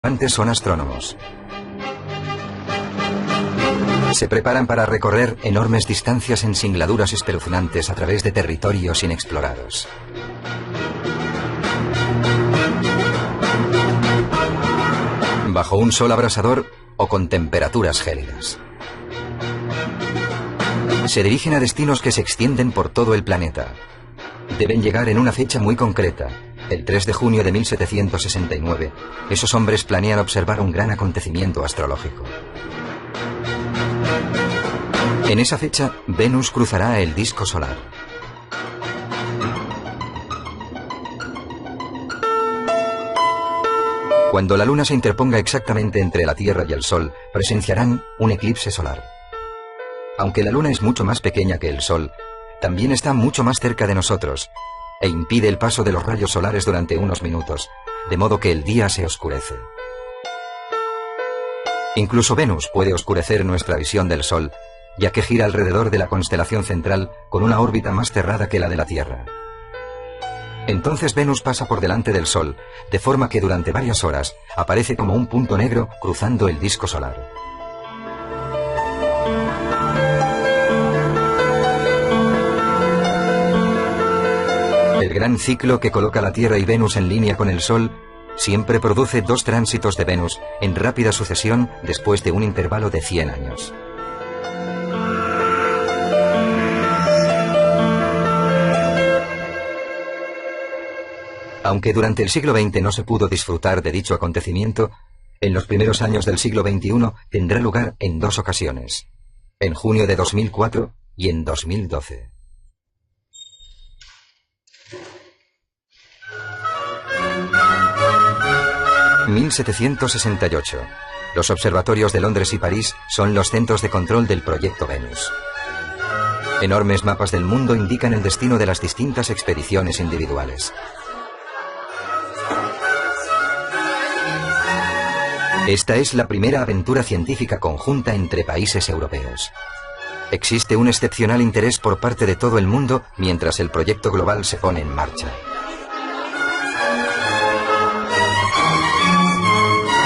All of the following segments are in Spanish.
Antes son astrónomos. Se preparan para recorrer enormes distancias en singladuras espeluznantes a través de territorios inexplorados. Bajo un sol abrasador o con temperaturas gélidas. Se dirigen a destinos que se extienden por todo el planeta. Deben llegar en una fecha muy concreta. El 3 de junio de 1769, esos hombres planean observar un gran acontecimiento astrológico. En esa fecha, Venus cruzará el disco solar. Cuando la Luna se interponga exactamente entre la Tierra y el Sol, presenciarán un eclipse solar. Aunque la Luna es mucho más pequeña que el Sol, también está mucho más cerca de nosotros e impide el paso de los rayos solares durante unos minutos, de modo que el día se oscurece. Incluso Venus puede oscurecer nuestra visión del Sol, ya que gira alrededor de la constelación central con una órbita más cerrada que la de la Tierra. Entonces Venus pasa por delante del Sol, de forma que durante varias horas aparece como un punto negro cruzando el disco solar. El gran ciclo que coloca la Tierra y Venus en línea con el Sol siempre produce dos tránsitos de Venus en rápida sucesión después de un intervalo de 100 años. Aunque durante el siglo XX no se pudo disfrutar de dicho acontecimiento, en los primeros años del siglo XXI tendrá lugar en dos ocasiones, en junio de 2004 y en 2012. ...1768... Los observatorios de Londres y París son los centros de control del proyecto Venus. Enormes mapas del mundo indican el destino de las distintas expediciones individuales. Esta es la primera aventura científica conjunta entre países europeos. Existe un excepcional interés por parte de todo el mundo mientras el proyecto global se pone en marcha.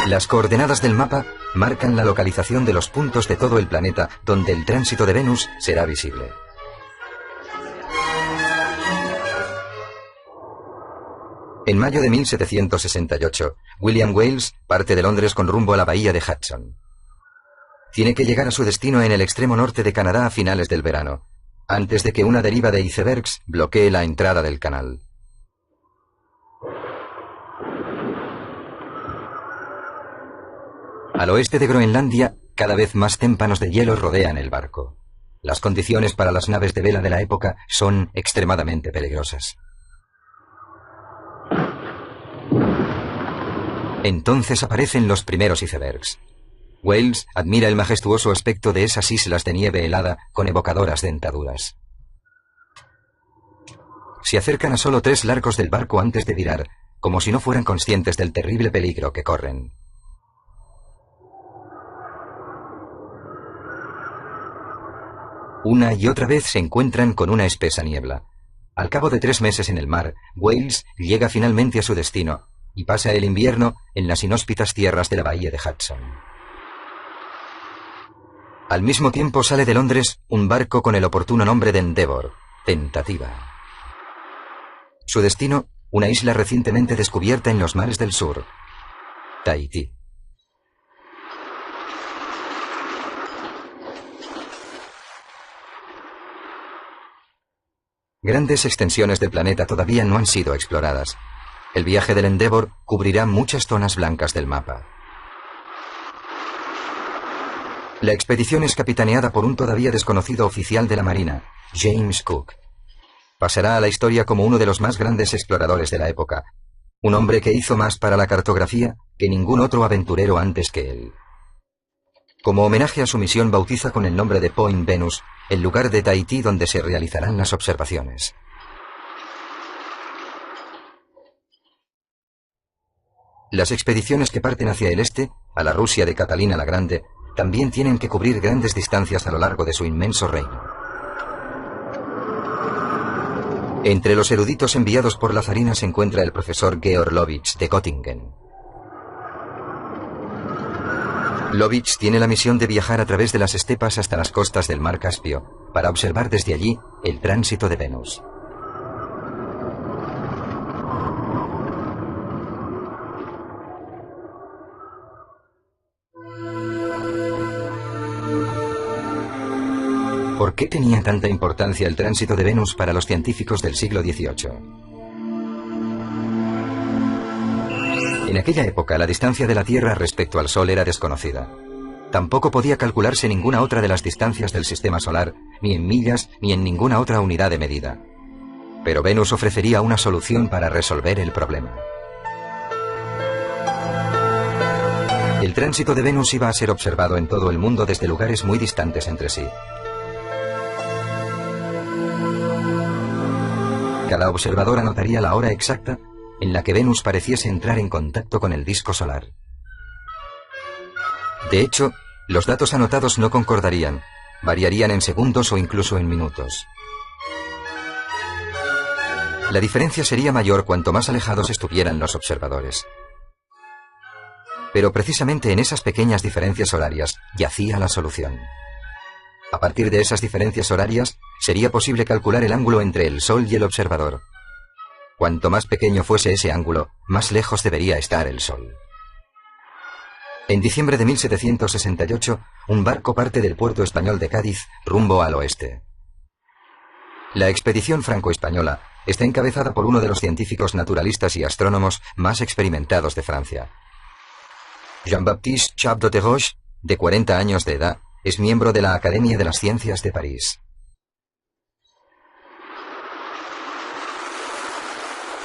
Las coordenadas del mapa marcan la localización de los puntos de todo el planeta donde el tránsito de Venus será visible. En mayo de 1768, William Wales parte de Londres con rumbo a la bahía de Hudson. Tiene que llegar a su destino en el extremo norte de Canadá a finales del verano, antes de que una deriva de icebergs bloquee la entrada del canal. Al oeste de Groenlandia, cada vez más témpanos de hielo rodean el barco. Las condiciones para las naves de vela de la época son extremadamente peligrosas. Entonces aparecen los primeros icebergs. Wales admira el majestuoso aspecto de esas islas de nieve helada con evocadoras dentaduras. Se acercan a solo 3 largos del barco antes de virar, como si no fueran conscientes del terrible peligro que corren. Una y otra vez se encuentran con una espesa niebla. Al cabo de 3 meses en el mar, Wales llega finalmente a su destino y pasa el invierno en las inhóspitas tierras de la bahía de Hudson. Al mismo tiempo sale de Londres un barco con el oportuno nombre de Endeavour, Tentativa. Su destino, una isla recientemente descubierta en los mares del sur, Tahití. Grandes extensiones del planeta todavía no han sido exploradas. El viaje del Endeavour cubrirá muchas zonas blancas del mapa. La expedición es capitaneada por un todavía desconocido oficial de la Marina, James Cook. Pasará a la historia como uno de los más grandes exploradores de la época, un hombre que hizo más para la cartografía que ningún otro aventurero antes que él. Como homenaje a su misión bautiza con el nombre de Point Venus el lugar de Tahití donde se realizarán las observaciones. Las expediciones que parten hacia el este, a la Rusia de Catalina la Grande, también tienen que cubrir grandes distancias a lo largo de su inmenso reino. Entre los eruditos enviados por la zarina se encuentra el profesor Georg Lovitch de Göttingen. Lovich tiene la misión de viajar a través de las estepas hasta las costas del mar Caspio para observar desde allí el tránsito de Venus. ¿Por qué tenía tanta importancia el tránsito de Venus para los científicos del siglo XVIII? En aquella época, la distancia de la Tierra respecto al Sol era desconocida. Tampoco podía calcularse ninguna otra de las distancias del sistema solar, ni en millas, ni en ninguna otra unidad de medida. Pero Venus ofrecería una solución para resolver el problema. El tránsito de Venus iba a ser observado en todo el mundo desde lugares muy distantes entre sí. Cada observador anotaría la hora exacta en la que Venus pareciese entrar en contacto con el disco solar. De hecho, los datos anotados no concordarían, variarían en segundos o incluso en minutos. La diferencia sería mayor cuanto más alejados estuvieran los observadores. Pero precisamente en esas pequeñas diferencias horarias yacía la solución. A partir de esas diferencias horarias, sería posible calcular el ángulo entre el Sol y el observador. Cuanto más pequeño fuese ese ángulo, más lejos debería estar el Sol. En diciembre de 1768, un barco parte del puerto español de Cádiz rumbo al oeste. La expedición franco-española está encabezada por uno de los científicos naturalistas y astrónomos más experimentados de Francia. Jean-Baptiste Chappe-Dauterroche, de 40 años de edad, es miembro de la Academia de las Ciencias de París.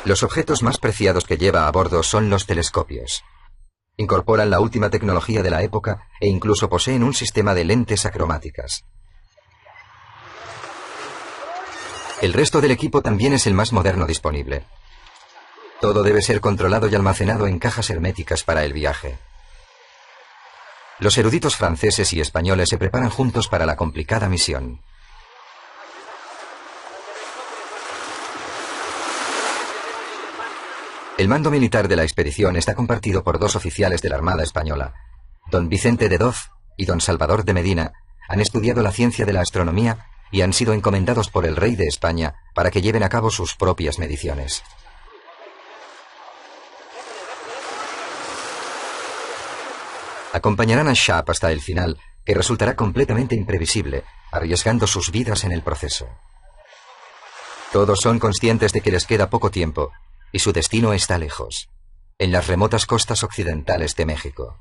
Los objetos más preciados que lleva a bordo son los telescopios. Incorporan la última tecnología de la época e incluso poseen un sistema de lentes acromáticas. El resto del equipo también es el más moderno disponible. Todo debe ser controlado y almacenado en cajas herméticas para el viaje. Los eruditos franceses y españoles se preparan juntos para la complicada misión. El mando militar de la expedición está compartido por dos oficiales de la Armada Española. Don Vicente de Doz y don Salvador de Medina han estudiado la ciencia de la astronomía y han sido encomendados por el rey de España para que lleven a cabo sus propias mediciones. Acompañarán a Chappe hasta el final, que resultará completamente imprevisible, arriesgando sus vidas en el proceso. Todos son conscientes de que les queda poco tiempo, y su destino está lejos, en las remotas costas occidentales de México.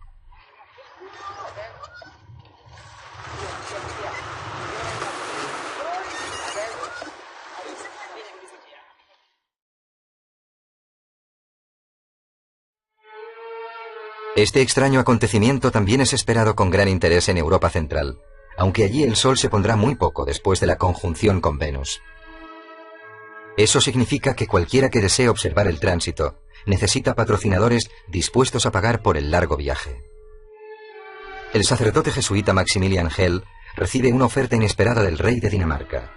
Este extraño acontecimiento también es esperado con gran interés en Europa Central, aunque allí el Sol se pondrá muy poco después de la conjunción con Venus. Eso significa que cualquiera que desee observar el tránsito necesita patrocinadores dispuestos a pagar por el largo viaje. El sacerdote jesuita Maximilian Hell recibe una oferta inesperada del rey de Dinamarca.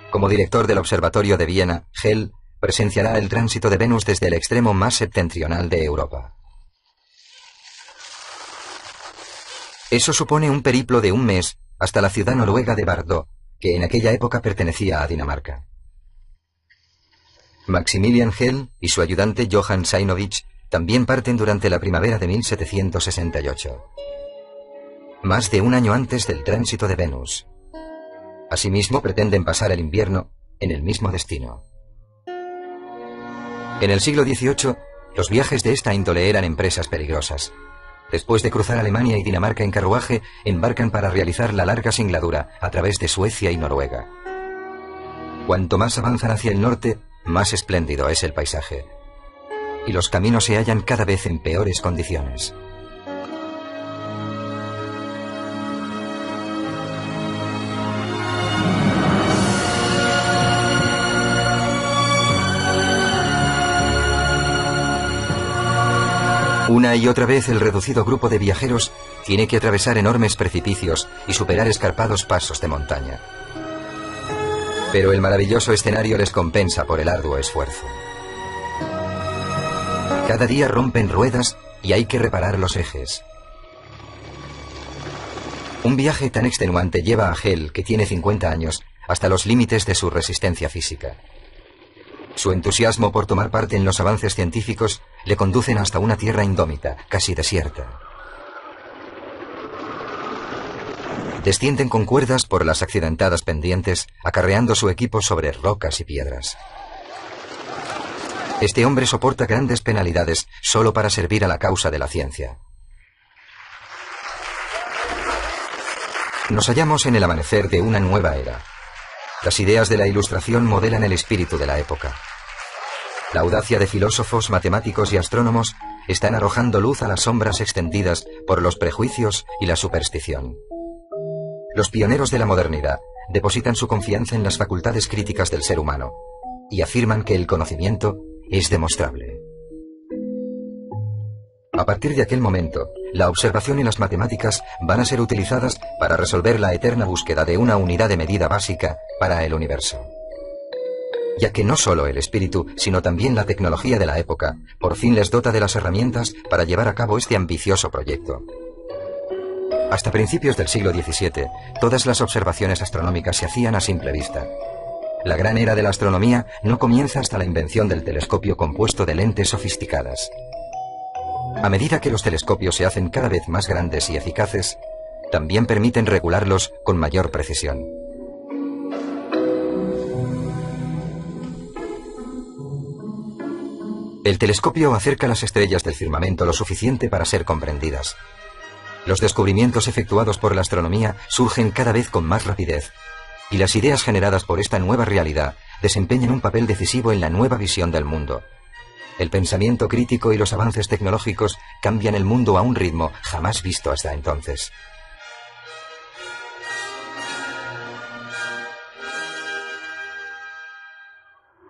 Como director del Observatorio de Viena, Hell presenciará el tránsito de Venus desde el extremo más septentrional de Europa. Eso supone un periplo de un mes hasta la ciudad noruega de Vardö, que en aquella época pertenecía a Dinamarca. Maximilian Hell y su ayudante Johann Sainovich también parten durante la primavera de 1768. Más de un año antes del tránsito de Venus. Asimismo, pretenden pasar el invierno en el mismo destino. En el siglo XVIII, los viajes de esta índole eran empresas peligrosas. Después de cruzar Alemania y Dinamarca en carruaje, embarcan para realizar la larga singladura a través de Suecia y Noruega. Cuanto más avanzan hacia el norte, más espléndido es el paisaje. Y los caminos se hallan cada vez en peores condiciones. Una y otra vez el reducido grupo de viajeros tiene que atravesar enormes precipicios y superar escarpados pasos de montaña. Pero el maravilloso escenario les compensa por el arduo esfuerzo. Cada día rompen ruedas y hay que reparar los ejes. Un viaje tan extenuante lleva a Hel, que tiene 50 años, hasta los límites de su resistencia física. Su entusiasmo por tomar parte en los avances científicos le conducen hasta una tierra indómita, casi desierta. Descienden con cuerdas por las accidentadas pendientes, acarreando su equipo sobre rocas y piedras. Este hombre soporta grandes penalidades solo para servir a la causa de la ciencia. Nos hallamos en el amanecer de una nueva era. Las ideas de la Ilustración modelan el espíritu de la época. La audacia de filósofos, matemáticos y astrónomos están arrojando luz a las sombras extendidas por los prejuicios y la superstición. Los pioneros de la modernidad depositan su confianza en las facultades críticas del ser humano y afirman que el conocimiento es demostrable. A partir de aquel momento, la observación y las matemáticas van a ser utilizadas para resolver la eterna búsqueda de una unidad de medida básica para el universo. Ya que no solo el espíritu, sino también la tecnología de la época, por fin les dota de las herramientas para llevar a cabo este ambicioso proyecto. Hasta principios del siglo XVII, todas las observaciones astronómicas se hacían a simple vista. La gran era de la astronomía no comienza hasta la invención del telescopio compuesto de lentes sofisticadas. A medida que los telescopios se hacen cada vez más grandes y eficaces, también permiten regularlos con mayor precisión. El telescopio acerca las estrellas del firmamento lo suficiente para ser comprendidas. Los descubrimientos efectuados por la astronomía surgen cada vez con más rapidez, y las ideas generadas por esta nueva realidad desempeñan un papel decisivo en la nueva visión del mundo. El pensamiento crítico y los avances tecnológicos cambian el mundo a un ritmo jamás visto hasta entonces.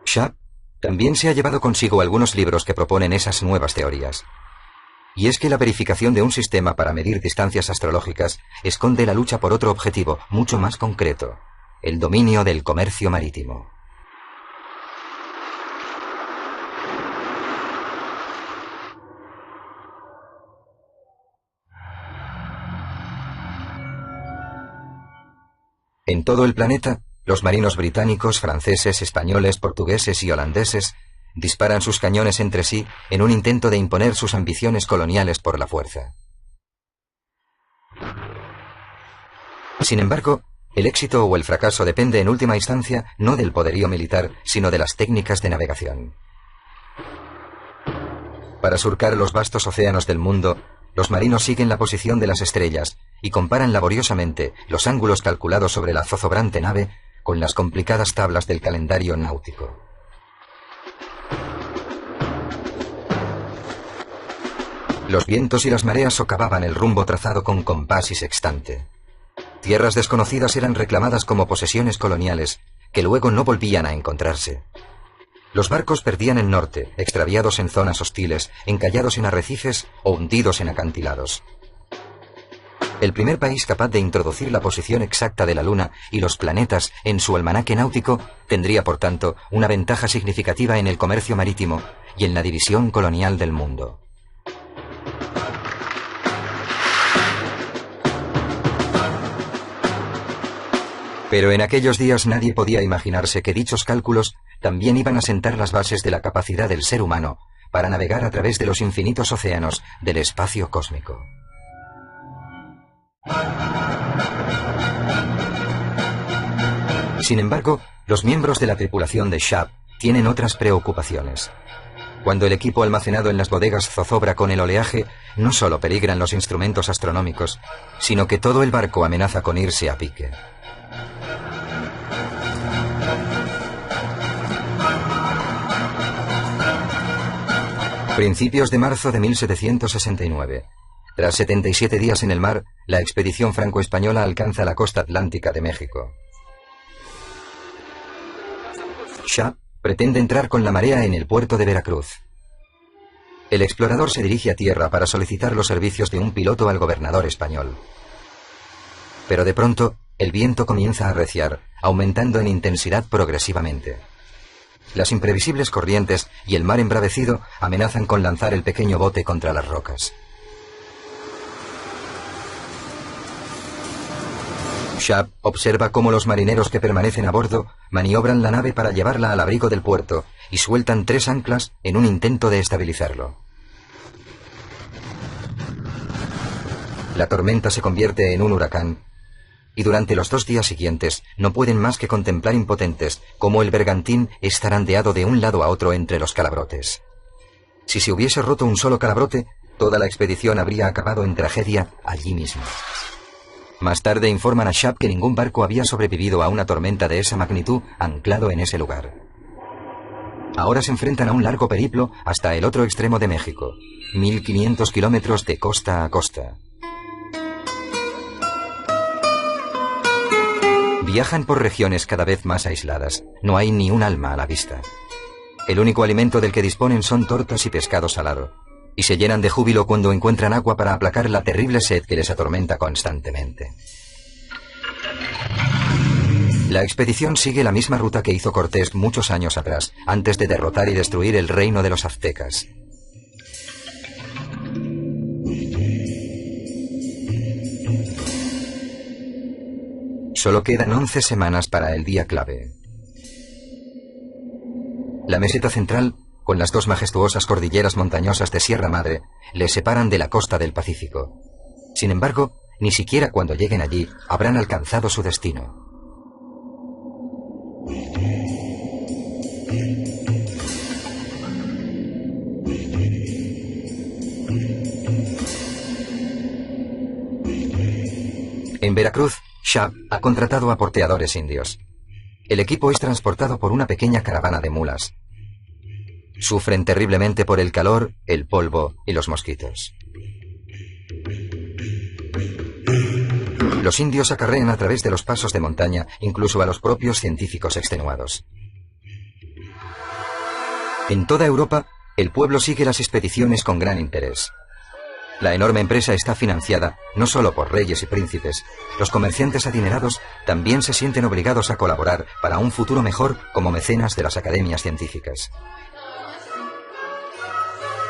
Schaap también se ha llevado consigo algunos libros que proponen esas nuevas teorías. Y es que la verificación de un sistema para medir distancias astrológicas esconde la lucha por otro objetivo mucho más concreto: el dominio del comercio marítimo. En todo el planeta, los marinos británicos, franceses, españoles, portugueses y holandeses disparan sus cañones entre sí en un intento de imponer sus ambiciones coloniales por la fuerza. Sin embargo, el éxito o el fracaso depende en última instancia no del poderío militar, sino de las técnicas de navegación. Para surcar los vastos océanos del mundo, los marinos siguen la posición de las estrellas y comparan laboriosamente los ángulos calculados sobre la zozobrante nave con las complicadas tablas del calendario náutico. Los vientos y las mareas socavaban el rumbo trazado con compás y sextante. Tierras desconocidas eran reclamadas como posesiones coloniales, que luego no volvían a encontrarse. Los barcos perdían el norte, extraviados en zonas hostiles, encallados en arrecifes o hundidos en acantilados. El primer país capaz de introducir la posición exacta de la Luna y los planetas en su almanaque náutico tendría, por tanto, una ventaja significativa en el comercio marítimo y en la división colonial del mundo. Pero en aquellos días nadie podía imaginarse que dichos cálculos también iban a sentar las bases de la capacidad del ser humano para navegar a través de los infinitos océanos del espacio cósmico. Sin embargo, los miembros de la tripulación de Schaap tienen otras preocupaciones. Cuando el equipo almacenado en las bodegas zozobra con el oleaje, no solo peligran los instrumentos astronómicos, sino que todo el barco amenaza con irse a pique. Principios de marzo de 1769. Tras 77 días en el mar, la expedición franco-española alcanza la costa atlántica de México. Schaap pretende entrar con la marea en el puerto de Veracruz. El explorador se dirige a tierra para solicitar los servicios de un piloto al gobernador español. Pero de pronto, el viento comienza a arreciar, aumentando en intensidad progresivamente. Las imprevisibles corrientes y el mar embravecido amenazan con lanzar el pequeño bote contra las rocas. Shab observa cómo los marineros que permanecen a bordo maniobran la nave para llevarla al abrigo del puerto y sueltan 3 anclas en un intento de estabilizarlo. La tormenta se convierte en un huracán y durante los 2 días siguientes no pueden más que contemplar impotentes cómo el bergantín es zarandeado de un lado a otro entre los calabrotes. Si se hubiese roto un solo calabrote, toda la expedición habría acabado en tragedia allí mismo. Más tarde informan a Shab que ningún barco había sobrevivido a una tormenta de esa magnitud anclado en ese lugar. Ahora se enfrentan a un largo periplo hasta el otro extremo de México, 1500 kilómetros de costa a costa. Viajan por regiones cada vez más aisladas. No hay ni un alma a la vista. El único alimento del que disponen son tortas y pescado salado, y se llenan de júbilo cuando encuentran agua para aplacar la terrible sed que les atormenta constantemente. La expedición sigue la misma ruta que hizo Cortés muchos años atrás, antes de derrotar y destruir el reino de los aztecas. Solo quedan 11 semanas para el día clave. La meseta central, con las 2 majestuosas cordilleras montañosas de Sierra Madre, les separan de la costa del Pacífico. Sin embargo, ni siquiera cuando lleguen allí habrán alcanzado su destino. En Veracruz, Shab ha contratado a porteadores indios. El equipo es transportado por una pequeña caravana de mulas. Sufren terriblemente por el calor, el polvo y los mosquitos. Los indios acarrean a través de los pasos de montaña, incluso a los propios científicos extenuados. En toda Europa, el pueblo sigue las expediciones con gran interés. La enorme empresa está financiada no solo por reyes y príncipes. Los comerciantes adinerados también se sienten obligados a colaborar para un futuro mejor como mecenas de las academias científicas.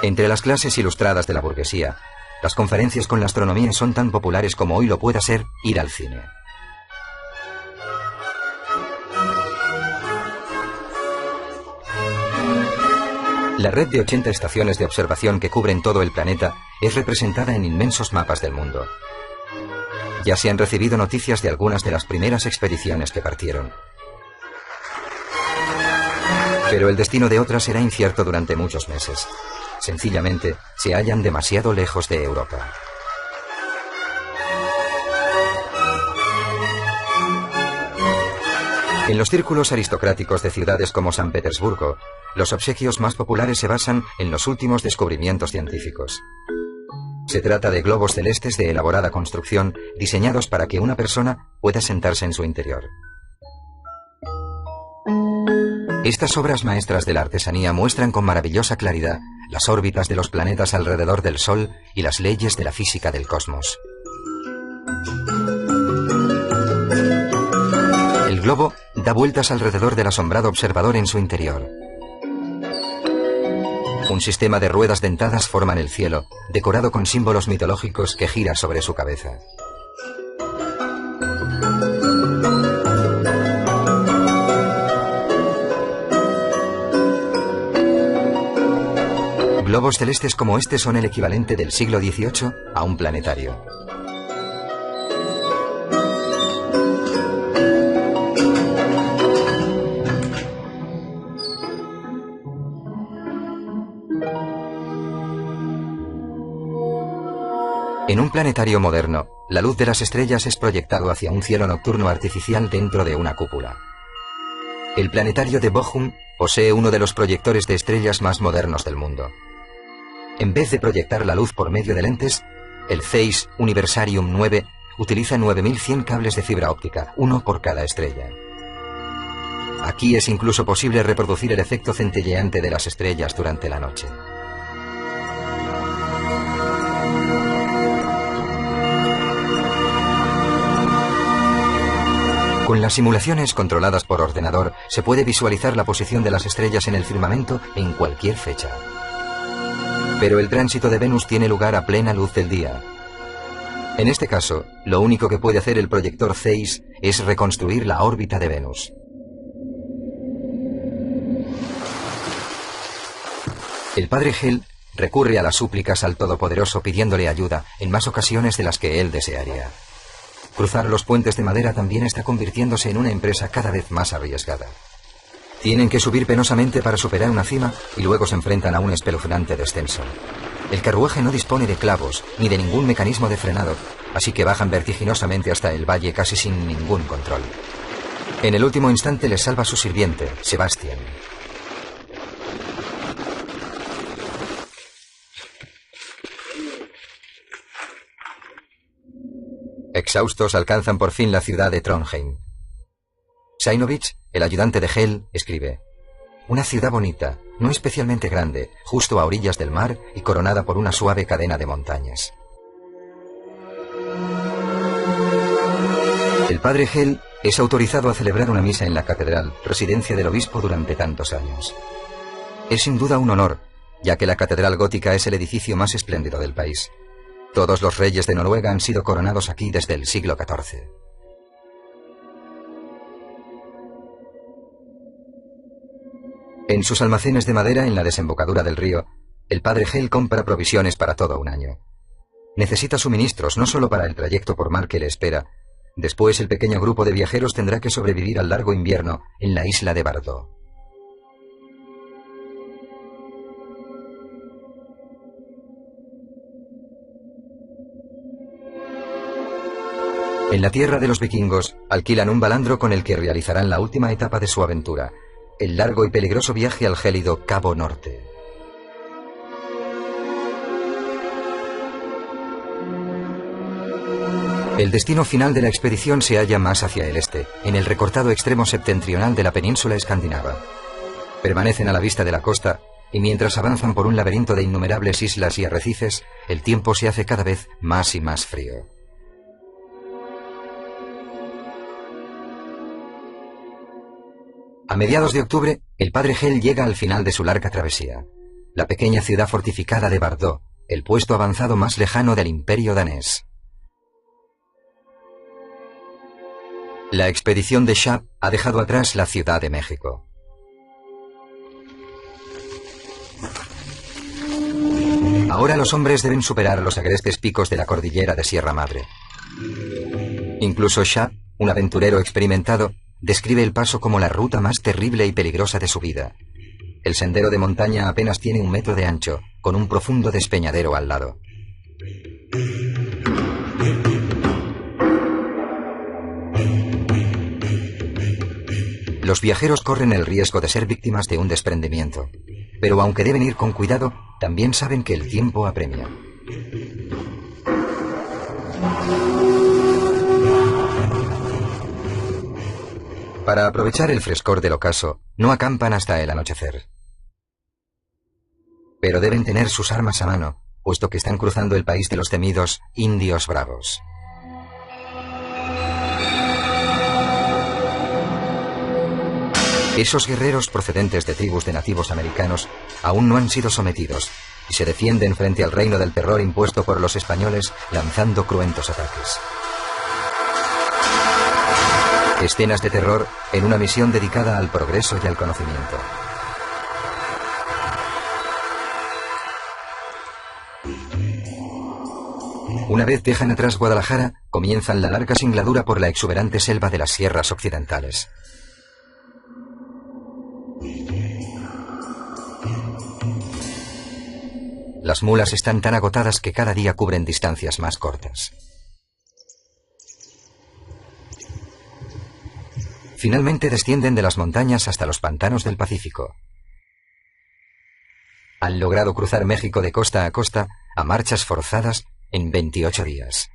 Entre las clases ilustradas de la burguesía, las conferencias con la astronomía son tan populares como hoy lo pueda ser ir al cine. La red de 80 estaciones de observación que cubren todo el planeta es representada en inmensos mapas del mundo. Ya se han recibido noticias de algunas de las primeras expediciones que partieron. Pero el destino de otras será incierto durante muchos meses. Sencillamente, se hallan demasiado lejos de Europa. En los círculos aristocráticos de ciudades como San Petersburgo, los obsequios más populares se basan en los últimos descubrimientos científicos. Se trata de globos celestes de elaborada construcción, diseñados para que una persona pueda sentarse en su interior. Estas obras maestras de la artesanía muestran con maravillosa claridad las órbitas de los planetas alrededor del Sol y las leyes de la física del cosmos. El globo da vueltas alrededor del asombrado observador en su interior. Un sistema de ruedas dentadas forman el cielo, decorado con símbolos mitológicos que gira sobre su cabeza. Globos celestes como este son el equivalente del siglo XVIII a un planetario. En un planetario moderno, la luz de las estrellas es proyectado hacia un cielo nocturno artificial dentro de una cúpula. El planetario de Bochum posee uno de los proyectores de estrellas más modernos del mundo. En vez de proyectar la luz por medio de lentes, el Zeiss Universarium 9 utiliza 9100 cables de fibra óptica, uno por cada estrella. Aquí es incluso posible reproducir el efecto centelleante de las estrellas durante la noche. Con las simulaciones controladas por ordenador, se puede visualizar la posición de las estrellas en el firmamento en cualquier fecha. Pero el tránsito de Venus tiene lugar a plena luz del día. En este caso, lo único que puede hacer el proyector Zeiss es reconstruir la órbita de Venus. El padre Hell recurre a las súplicas al Todopoderoso pidiéndole ayuda en más ocasiones de las que él desearía. Cruzar los puentes de madera también está convirtiéndose en una empresa cada vez más arriesgada. Tienen que subir penosamente para superar una cima y luego se enfrentan a un espeluznante descenso. El carruaje no dispone de clavos ni de ningún mecanismo de frenado, así que bajan vertiginosamente hasta el valle casi sin ningún control. En el último instante les salva su sirviente, Sebastian. Exhaustos alcanzan por fin la ciudad de Trondheim. Sainovich, el ayudante de Hell, escribe: una ciudad bonita, no especialmente grande, justo a orillas del mar y coronada por una suave cadena de montañas. El padre Hell es autorizado a celebrar una misa en la catedral, residencia del obispo durante tantos años. Es sin duda un honor, ya que la catedral gótica es el edificio más espléndido del país. Todos los reyes de Noruega han sido coronados aquí desde el siglo XIV. En sus almacenes de madera en la desembocadura del río, el padre Hell compra provisiones para todo un año. Necesita suministros no solo para el trayecto por mar que le espera. Después el pequeño grupo de viajeros tendrá que sobrevivir al largo invierno en la isla de Bardo. En la tierra de los vikingos, alquilan un balandro con el que realizarán la última etapa de su aventura, el largo y peligroso viaje al gélido Cabo Norte. El destino final de la expedición se halla más hacia el este, en el recortado extremo septentrional de la península escandinava. Permanecen a la vista de la costa, y mientras avanzan por un laberinto de innumerables islas y arrecifes, el tiempo se hace cada vez más y más frío. A mediados de octubre, el padre Hell llega al final de su larga travesía. La pequeña ciudad fortificada de Bardo, el puesto avanzado más lejano del imperio danés. La expedición de Schaap ha dejado atrás la Ciudad de México. Ahora los hombres deben superar los agrestes picos de la cordillera de Sierra Madre. Incluso Schaap, un aventurero experimentado, describe el paso como la ruta más terrible y peligrosa de su vida. El sendero de montaña apenas tiene 1 metro de ancho, con un profundo despeñadero al lado. Los viajeros corren el riesgo de ser víctimas de un desprendimiento, pero aunque deben ir con cuidado, también saben que el tiempo apremia. Para aprovechar el frescor del ocaso, no acampan hasta el anochecer. Pero deben tener sus armas a mano, puesto que están cruzando el país de los temidos indios bravos. Esos guerreros procedentes de tribus de nativos americanos aún no han sido sometidos y se defienden frente al reino del terror impuesto por los españoles, lanzando cruentos ataques. Escenas de terror en una misión dedicada al progreso y al conocimiento. Una vez dejan atrás Guadalajara, comienzan la larga singladura por la exuberante selva de las sierras occidentales. Las mulas están tan agotadas que cada día cubren distancias más cortas. Finalmente descienden de las montañas hasta los pantanos del Pacífico. Han logrado cruzar México de costa a costa a marchas forzadas en 28 días.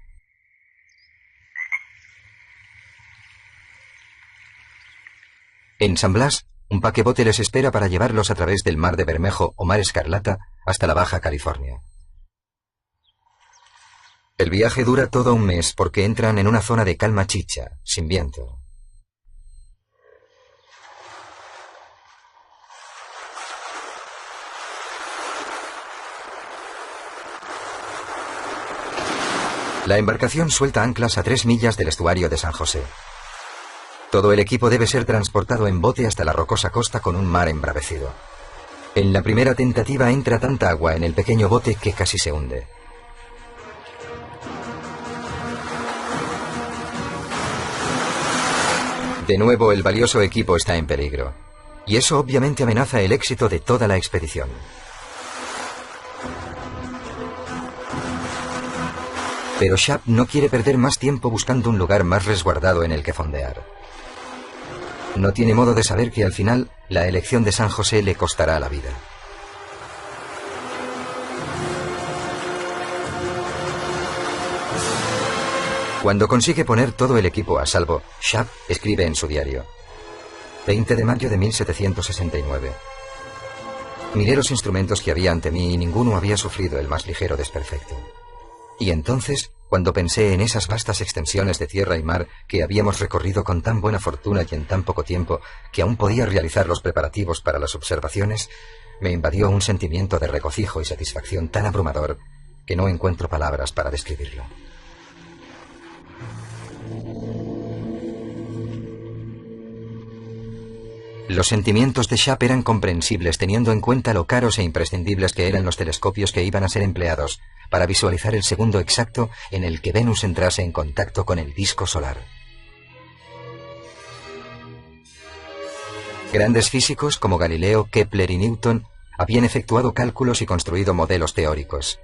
En San Blas, un paquebote les espera para llevarlos a través del Mar de Bermejo o Mar Escarlata hasta la Baja California. El viaje dura todo un mes porque entran en una zona de calma chicha, sin viento. La embarcación suelta anclas a 3 millas del estuario de San José. Todo el equipo debe ser transportado en bote hasta la rocosa costa con un mar embravecido. En la primera tentativa entra tanta agua en el pequeño bote que casi se hunde. De nuevo, el valioso equipo está en peligro. Y eso obviamente amenaza el éxito de toda la expedición. Pero Shap no quiere perder más tiempo buscando un lugar más resguardado en el que fondear. No tiene modo de saber que al final la elección de San José le costará la vida. Cuando consigue poner todo el equipo a salvo, Shap escribe en su diario: 20 de mayo de 1769. Miré los instrumentos que había ante mí y ninguno había sufrido el más ligero desperfecto. Y entonces, cuando pensé en esas vastas extensiones de tierra y mar que habíamos recorrido con tan buena fortuna y en tan poco tiempo, que aún podía realizar los preparativos para las observaciones, me invadió un sentimiento de regocijo y satisfacción tan abrumador que no encuentro palabras para describirlo. Los sentimientos de Shap eran comprensibles teniendo en cuenta lo caros e imprescindibles que eran los telescopios que iban a ser empleados para visualizar el segundo exacto en el que Venus entrase en contacto con el disco solar. Grandes físicos como Galileo, Kepler y Newton habían efectuado cálculos y construido modelos teóricos.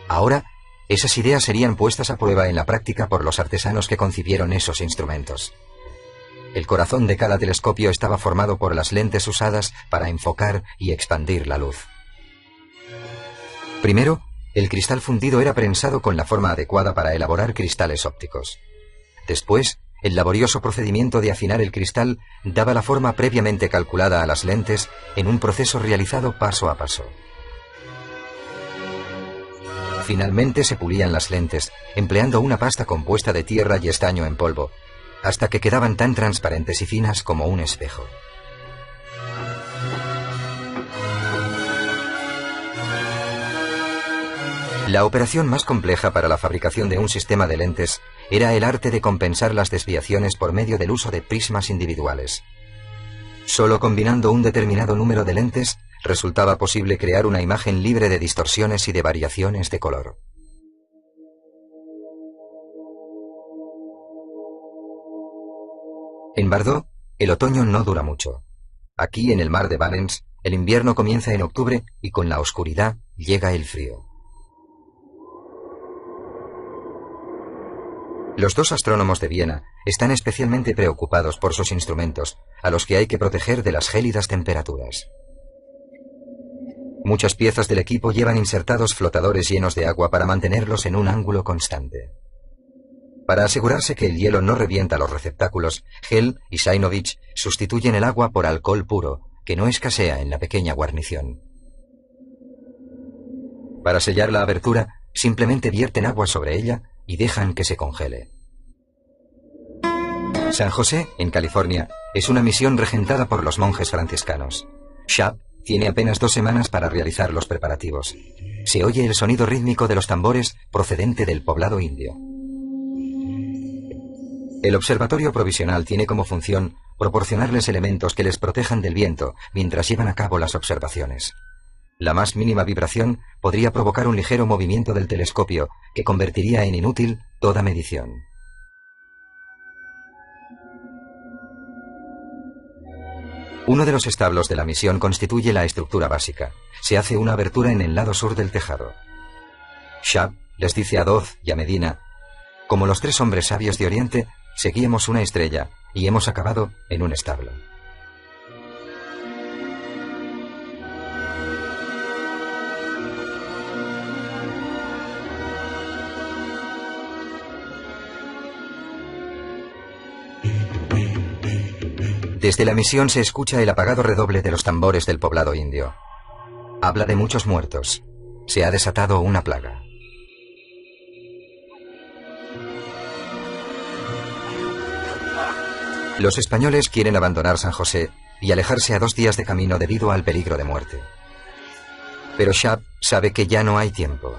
Ahora, esas ideas serían puestas a prueba en la práctica por los artesanos que concibieron esos instrumentos. El corazón de cada telescopio estaba formado por las lentes usadas para enfocar y expandir la luz. Primero, el cristal fundido era prensado con la forma adecuada para elaborar cristales ópticos. Después, el laborioso procedimiento de afinar el cristal daba la forma previamente calculada a las lentes en un proceso realizado paso a paso. Finalmente se pulían las lentes, empleando una pasta compuesta de tierra y estaño en polvo, hasta que quedaban tan transparentes y finas como un espejo. La operación más compleja para la fabricación de un sistema de lentes era el arte de compensar las desviaciones por medio del uso de prismas individuales. Solo combinando un determinado número de lentes resultaba posible crear una imagen libre de distorsiones y de variaciones de color. En Bordeaux, el otoño no dura mucho. Aquí, en el mar de Barents, el invierno comienza en octubre y con la oscuridad llega el frío. Los dos astrónomos de Viena están especialmente preocupados por sus instrumentos, a los que hay que proteger de las gélidas temperaturas. Muchas piezas del equipo llevan insertados flotadores llenos de agua para mantenerlos en un ángulo constante. Para asegurarse que el hielo no revienta los receptáculos, Hell y Sainovich sustituyen el agua por alcohol puro, que no escasea en la pequeña guarnición. Para sellar la abertura, simplemente vierten agua sobre ella y dejan que se congele. San José, en California, es una misión regentada por los monjes franciscanos. Shap tiene apenas 2 semanas para realizar los preparativos. Se oye el sonido rítmico de los tambores procedente del poblado indio. El observatorio provisional tiene como función proporcionarles elementos que les protejan del viento mientras llevan a cabo las observaciones. La más mínima vibración podría provocar un ligero movimiento del telescopio que convertiría en inútil toda medición. Uno de los establos de la misión constituye la estructura básica. Se hace una abertura en el lado sur del tejado. Shap les dice a Doz y a Medina: como los 3 hombres sabios de Oriente, seguíamos una estrella y hemos acabado en un establo. Desde la misión se escucha el apagado redoble de los tambores del poblado indio. Habla de muchos muertos. Se ha desatado una plaga. Los españoles quieren abandonar San José y alejarse a 2 días de camino debido al peligro de muerte. Pero Shap sabe que ya no hay tiempo.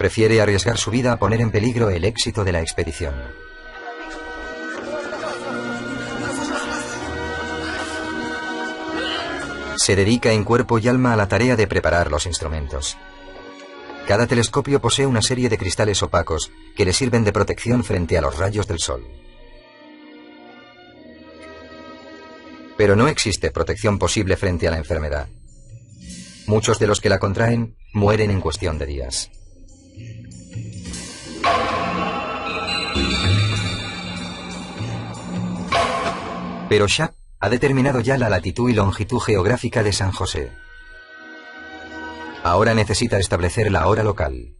Prefiere arriesgar su vida a poner en peligro el éxito de la expedición. Se dedica en cuerpo y alma a la tarea de preparar los instrumentos. Cada telescopio posee una serie de cristales opacos que le sirven de protección frente a los rayos del sol. Pero no existe protección posible frente a la enfermedad. Muchos de los que la contraen mueren en cuestión de días. Pero Sharp ha determinado ya la latitud y longitud geográfica de San José. Ahora necesita establecer la hora local.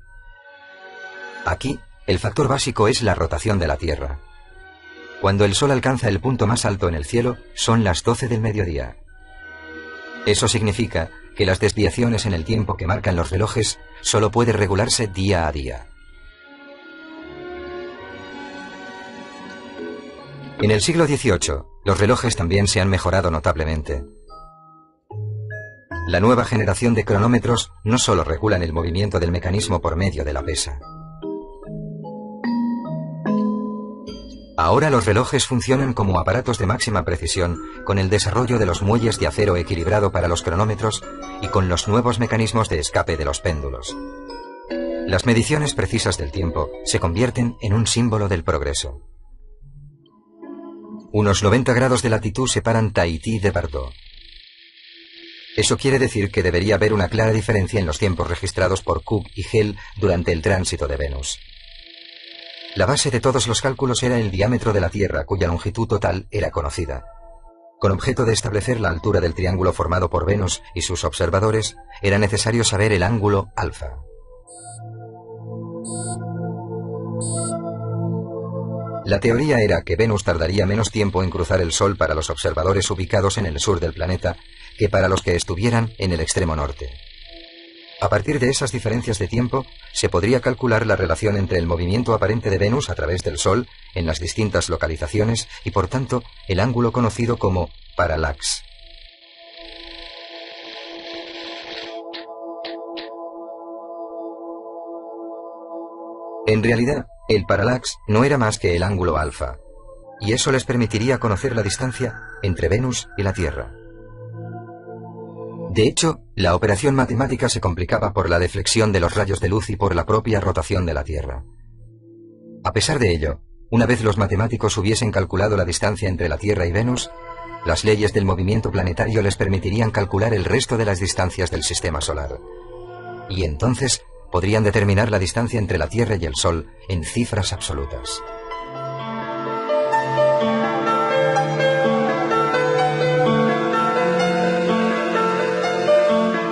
Aquí, el factor básico es la rotación de la Tierra. Cuando el Sol alcanza el punto más alto en el cielo, son las 12 del mediodía. Eso significa que las desviaciones en el tiempo que marcan los relojes solo pueden regularse día a día. En el siglo XVIII, los relojes también se han mejorado notablemente. La nueva generación de cronómetros no solo regulan el movimiento del mecanismo por medio de la pesa. Ahora los relojes funcionan como aparatos de máxima precisión con el desarrollo de los muelles de acero equilibrado para los cronómetros y con los nuevos mecanismos de escape de los péndulos. Las mediciones precisas del tiempo se convierten en un símbolo del progreso. Unos 90 grados de latitud separan Tahití de Bardot. Eso quiere decir que debería haber una clara diferencia en los tiempos registrados por Cook y Hell durante el tránsito de Venus. La base de todos los cálculos era el diámetro de la Tierra, cuya longitud total era conocida. Con objeto de establecer la altura del triángulo formado por Venus y sus observadores, era necesario saber el ángulo alfa. La teoría era que Venus tardaría menos tiempo en cruzar el Sol para los observadores ubicados en el sur del planeta que para los que estuvieran en el extremo norte. A partir de esas diferencias de tiempo, se podría calcular la relación entre el movimiento aparente de Venus a través del Sol en las distintas localizaciones y, por tanto, el ángulo conocido como parallax. En realidad, el parallax no era más que el ángulo alfa, y eso les permitiría conocer la distancia entre Venus y la Tierra. De hecho, la operación matemática se complicaba por la deflexión de los rayos de luz y por la propia rotación de la Tierra. A pesar de ello, una vez los matemáticos hubiesen calculado la distancia entre la Tierra y Venus, las leyes del movimiento planetario les permitirían calcular el resto de las distancias del sistema solar. Y entonces podrían determinar la distancia entre la Tierra y el Sol en cifras absolutas.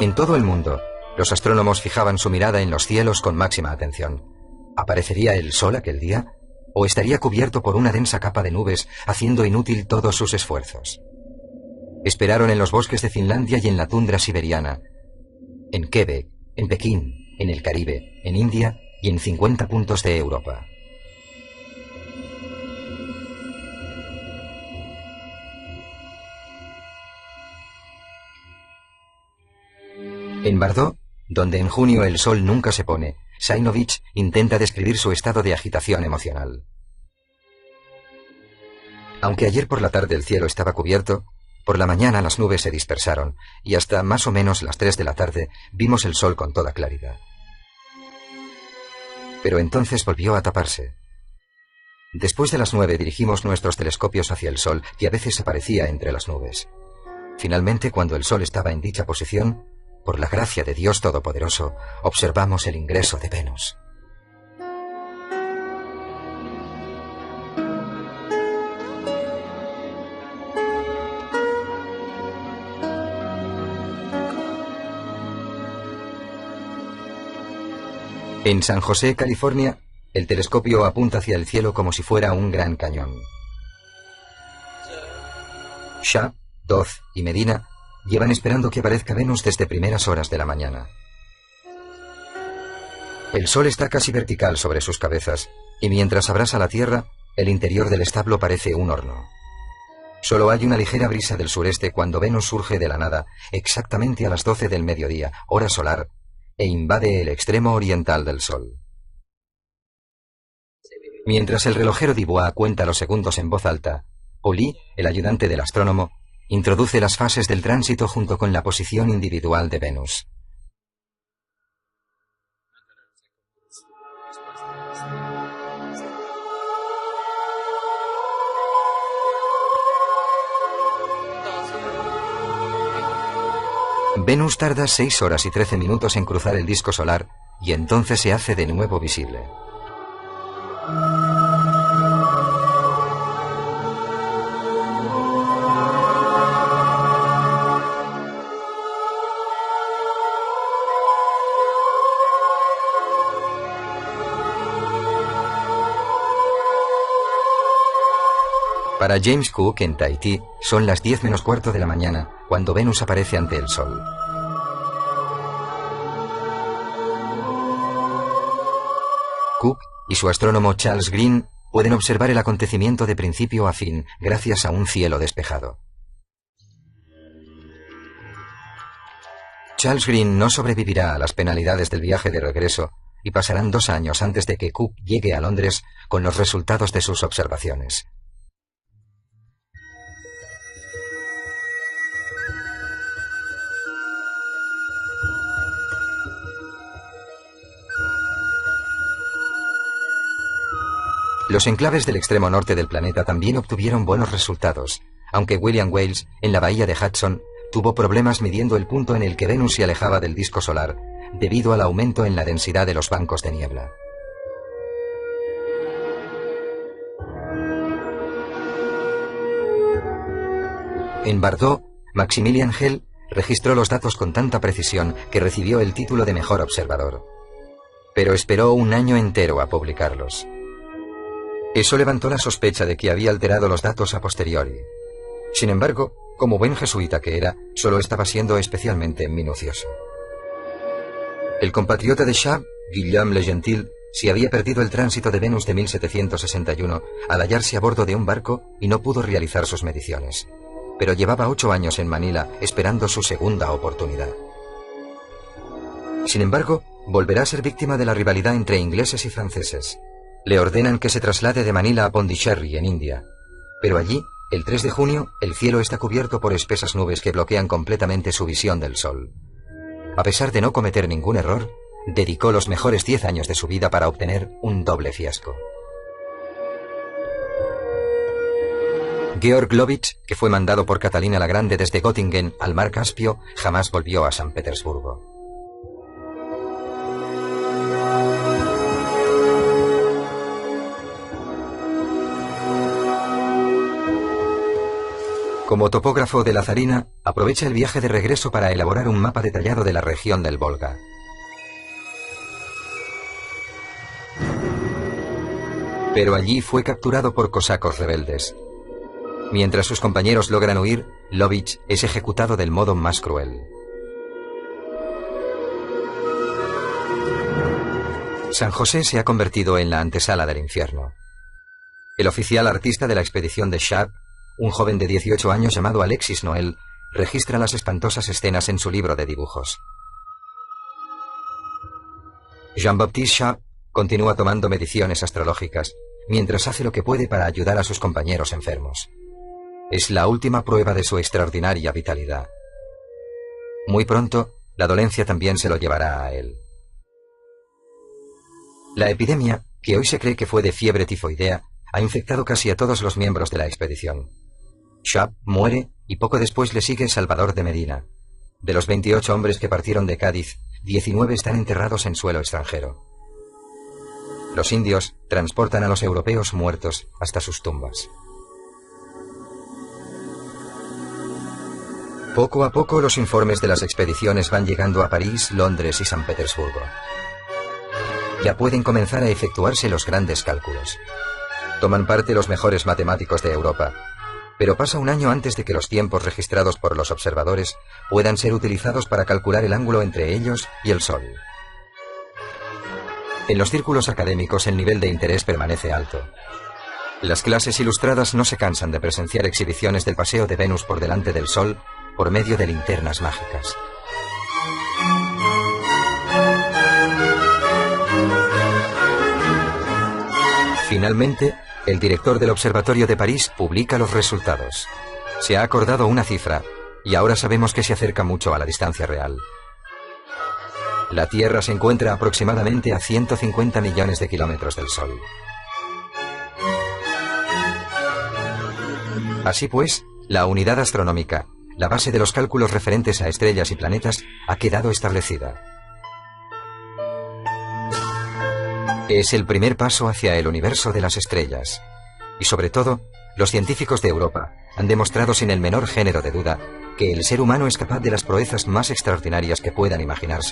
En todo el mundo, los astrónomos fijaban su mirada en los cielos con máxima atención. ¿Aparecería el Sol aquel día? ¿O estaría cubierto por una densa capa de nubes, haciendo inútil todos sus esfuerzos? Esperaron en los bosques de Finlandia y en la tundra siberiana, en Quebec, en Pekín, en el Caribe, en India y en 50 puntos de Europa. En Bardot, donde en junio el sol nunca se pone, Sainovich intenta describir su estado de agitación emocional. Aunque ayer por la tarde el cielo estaba cubierto, por la mañana las nubes se dispersaron y hasta más o menos las 3 de la tarde vimos el sol con toda claridad. Pero entonces volvió a taparse. Después de las 9 dirigimos nuestros telescopios hacia el sol, que a veces aparecía entre las nubes. Finalmente, cuando el sol estaba en dicha posición, por la gracia de Dios Todopoderoso, observamos el ingreso de Venus. En San José, California, el telescopio apunta hacia el cielo como si fuera un gran cañón. Shah, Doz y Medina llevan esperando que aparezca Venus desde primeras horas de la mañana. El sol está casi vertical sobre sus cabezas, y mientras abrasa la tierra, el interior del establo parece un horno. Solo hay una ligera brisa del sureste cuando Venus surge de la nada, exactamente a las 12 del mediodía, hora solar, e invade el extremo oriental del Sol. Mientras el relojero Dubois cuenta los segundos en voz alta, Pauly, el ayudante del astrónomo, introduce las fases del tránsito junto con la posición individual de Venus. Venus tarda 6 horas y 13 minutos en cruzar el disco solar y entonces se hace de nuevo visible. Para James Cook, en Tahití, son las 10 menos cuarto de la mañana, cuando Venus aparece ante el Sol. Cook y su astrónomo Charles Green pueden observar el acontecimiento de principio a fin, gracias a un cielo despejado. Charles Green no sobrevivirá a las penalidades del viaje de regreso y pasarán 2 años antes de que Cook llegue a Londres con los resultados de sus observaciones. Los enclaves del extremo norte del planeta también obtuvieron buenos resultados, aunque William Wales, en la bahía de Hudson, tuvo problemas midiendo el punto en el que Venus se alejaba del disco solar, debido al aumento en la densidad de los bancos de niebla. En Bordeaux, Maximilian Hell registró los datos con tanta precisión que recibió el título de mejor observador. Pero esperó 1 año entero a publicarlos. Eso levantó la sospecha de que había alterado los datos a posteriori. Sin embargo, como buen jesuita que era, solo estaba siendo especialmente minucioso. El compatriota de Charles, Guillaume Le Gentil, se había perdido el tránsito de Venus de 1761 al hallarse a bordo de un barco y no pudo realizar sus mediciones. Pero llevaba 8 años en Manila esperando su segunda oportunidad. Sin embargo, volverá a ser víctima de la rivalidad entre ingleses y franceses. Le ordenan que se traslade de Manila a Pondicherry, en India. Pero allí, el 3 de junio, el cielo está cubierto por espesas nubes que bloquean completamente su visión del Sol. A pesar de no cometer ningún error, dedicó los mejores 10 años de su vida para obtener un doble fiasco. Georg Lovitch, que fue mandado por Catalina la Grande desde Göttingen al mar Caspio, jamás volvió a San Petersburgo. Como topógrafo de la zarina, aprovecha el viaje de regreso para elaborar un mapa detallado de la región del Volga. Pero allí fue capturado por cosacos rebeldes. Mientras sus compañeros logran huir, Lovitch es ejecutado del modo más cruel. San José se ha convertido en la antesala del infierno. El oficial artista de la expedición de Sharp, un joven de 18 años llamado Alexis Noel, registra las espantosas escenas en su libro de dibujos. Jean-Baptiste Sharp continúa tomando mediciones astrológicas, mientras hace lo que puede para ayudar a sus compañeros enfermos. Es la última prueba de su extraordinaria vitalidad. Muy pronto, la dolencia también se lo llevará a él. La epidemia, que hoy se cree que fue de fiebre tifoidea, ha infectado casi a todos los miembros de la expedición. Sharp muere y poco después le sigue Salvador de Medina. De los 28 hombres que partieron de Cádiz, 19 están enterrados en suelo extranjero. Los indios transportan a los europeos muertos hasta sus tumbas. Poco a poco los informes de las expediciones van llegando a París, Londres y San Petersburgo. Ya pueden comenzar a efectuarse los grandes cálculos. Toman parte los mejores matemáticos de Europa, pero pasa 1 año antes de que los tiempos registrados por los observadores puedan ser utilizados para calcular el ángulo entre ellos y el Sol. En los círculos académicos el nivel de interés permanece alto. Las clases ilustradas no se cansan de presenciar exhibiciones del paseo de Venus por delante del Sol por medio de linternas mágicas. Finalmente, el director del Observatorio de París publica los resultados. Se ha acordado una cifra, y ahora sabemos que se acerca mucho a la distancia real. La Tierra se encuentra aproximadamente a 150 millones de kilómetros del Sol. Así pues, la unidad astronómica, la base de los cálculos referentes a estrellas y planetas, ha quedado establecida. Es el primer paso hacia el universo de las estrellas. Y sobre todo, los científicos de Europa han demostrado sin el menor género de duda que el ser humano es capaz de las proezas más extraordinarias que puedan imaginarse.